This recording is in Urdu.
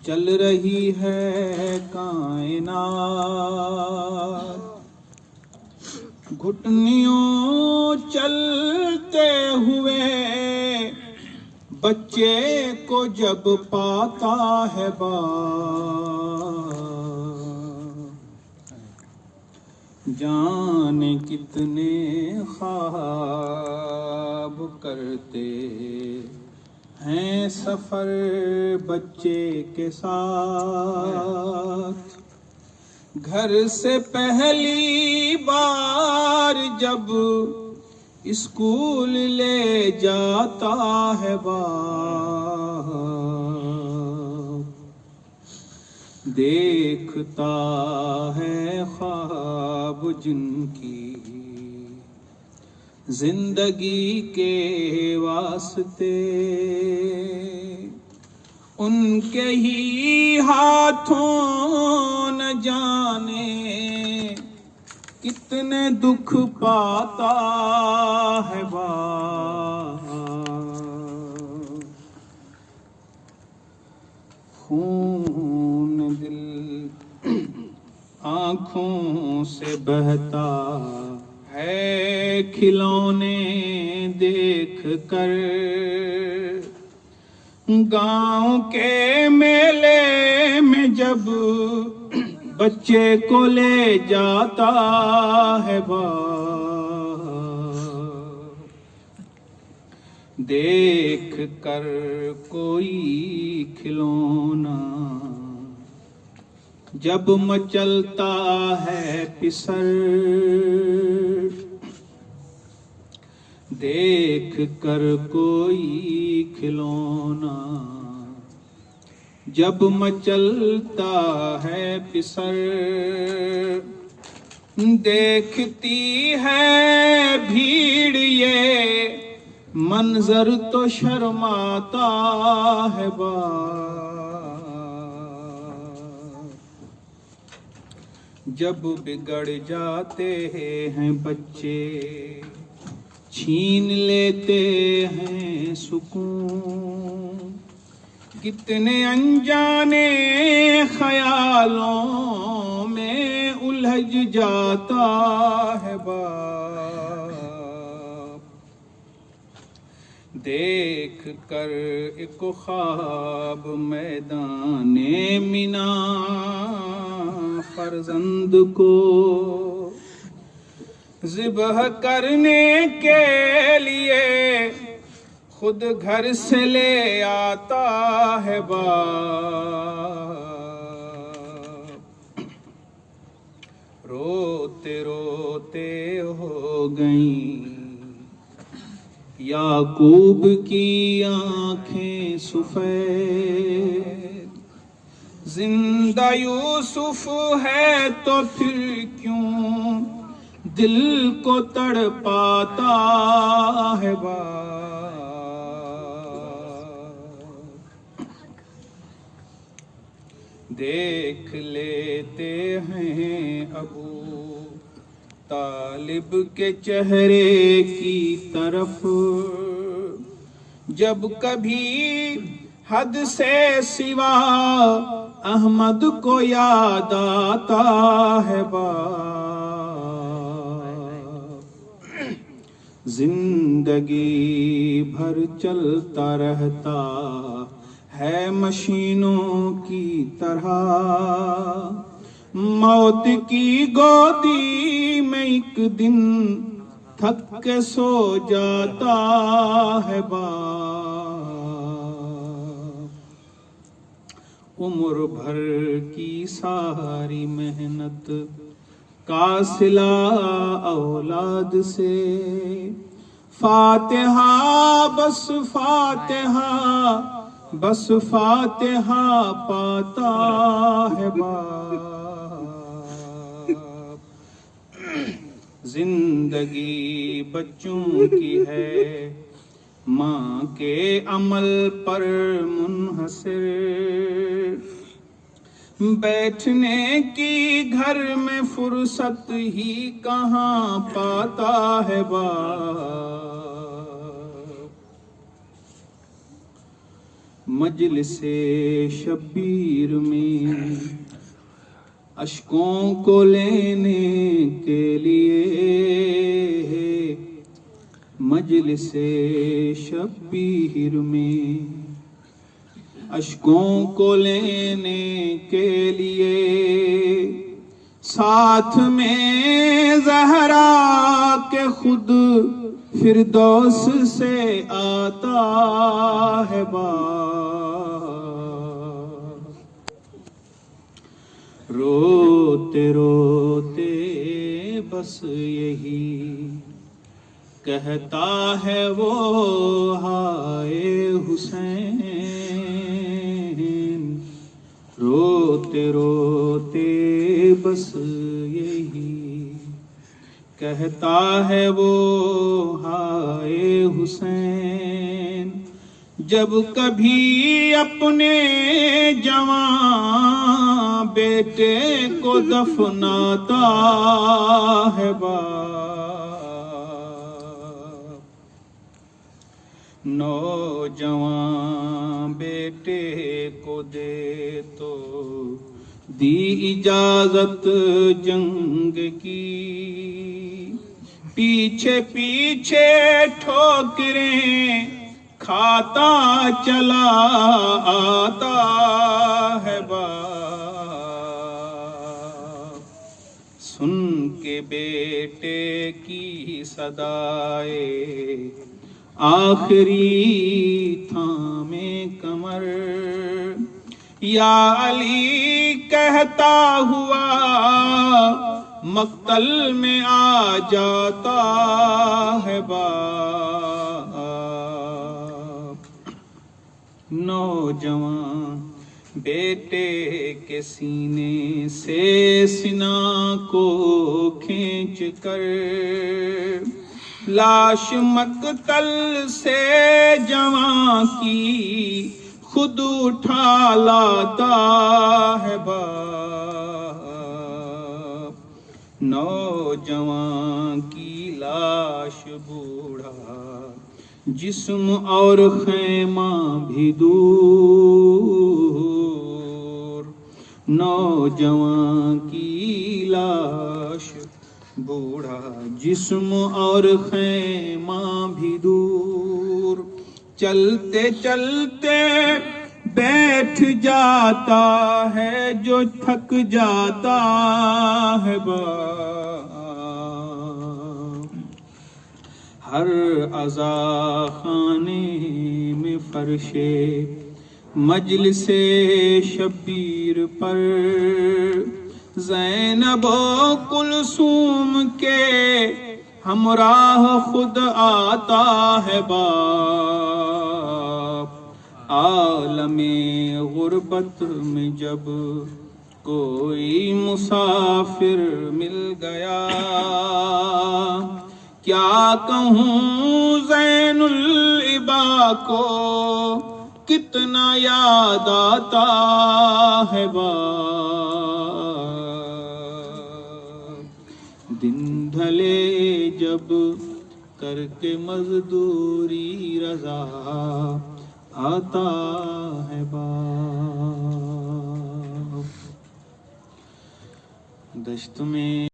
چل رہی ہے کائنات، گھٹنیوں چلتے ہوئے بچے کو جب پاتا ہے باپ، جانے کتنے خواب کرتے ہیں سفر بچے کے ساتھ، گھر سے پہلی بار جب اسکول لے جاتا ہے باپ، دیکھتا ہے خواب جن کی زندگی کے واسطے، ان کے ہی ہاتھوں نہ جانے کتنے دکھ پاتا ہے باپ، خون دل آنکھوں سے بہتا ہے کھلونے دیکھ کر، گاؤں کے میلے میں جب بچے کو لے جاتا ہے باپ، دیکھ کر کوئی کھلونا جب مچلتا ہے پسر، دیکھ کر کوئی کھلونا جب مچلتا ہے پسر، دیکھتی ہے بھیڑ یہ منظر تو شرماتا ہے باپ، جب بگڑ جاتے ہیں بچے چھین لیتے ہیں سکون، کتنے انجانے خیالوں میں الجھ جاتا ہے باپ، دیکھ کر ایک خواب میدان مینا فرزند کو ذبح کرنے کے لیے خود گھر سے لے آتا ہے باپ، روتے روتے ہو گئیں یعقوب کی آنکھیں سفید، زندہ یوسف ہے تو پھر کیوں دل کو تڑپاتا ہے باپ، دیکھ لیتے ہیں ابو طالب کے چہرے کی طرف، جب کبھی حد سے سوا احمد کو یاد آتا ہے باپ، زندگی بھر چلتا رہتا ہے مشینوں کی طرح، موت کی گودی میں ایک دن تھک کے سو جاتا ہے باپ، عمر بھر کی ساری محنت کا صلہ اولاد سے، فاتحہ بس فاتحہ بس فاتحہ پاتا ہے باپ، زندگی بچوں کی ہے ماں کے عمل پر منحصر، بیٹھنے کی گھر میں فرصت ہی کہاں پاتا ہے باپ، مجلس شبیر میں اشکوں کو لینے کے لیے مجلس شبیر میں اشکوں کو لینے کے لیے ساتھ میں زہرا کے خود فردوس سے آتا ہے باب روتے روتے بس یہی کہتا ہے وہ ہائے حسین روتے روتے بس یہی کہتا ہے وہ ہائے حسین جب کبھی اپنے جوان بیٹے کو دفناتا ہے باپ نوجوان بیٹے کو دے تو دی اجازت جنگ کی پیچھے پیچھے ٹھوکریں کھاتا چلا آتا ہے باپ سن کے بیٹے کی صدائے آخری تھامے کمر یا علی کہتا ہوا مقتل میں آ جاتا ہے باپ نوجوان بیٹے کے سینے سے سینہ کو کھینچ کر لاش مقتل سے جوان کی خود اٹھا لاتا ہے باپ نوجوان کی لاش بوڑھا جسم اور خیمہ بھی دور نوجوان کی لاش بوڑھا جسم اور خیمہ بھی دور چلتے چلتے بیٹھ جاتا ہے جو تھک جاتا ہے باپ ہر عزا خانے میں فرشے مجلس شبیر پر زینب و کلثوم کے ہمراہ خود آتا ہے باپ عالم غربت میں جب کوئی مسافر مل گیا کیا کہوں زین العبا کو کتنا یاد آتا ہے باپ دن ڈھلے جب کر کے مزدوری رضا آتا ہے باپ دشت میں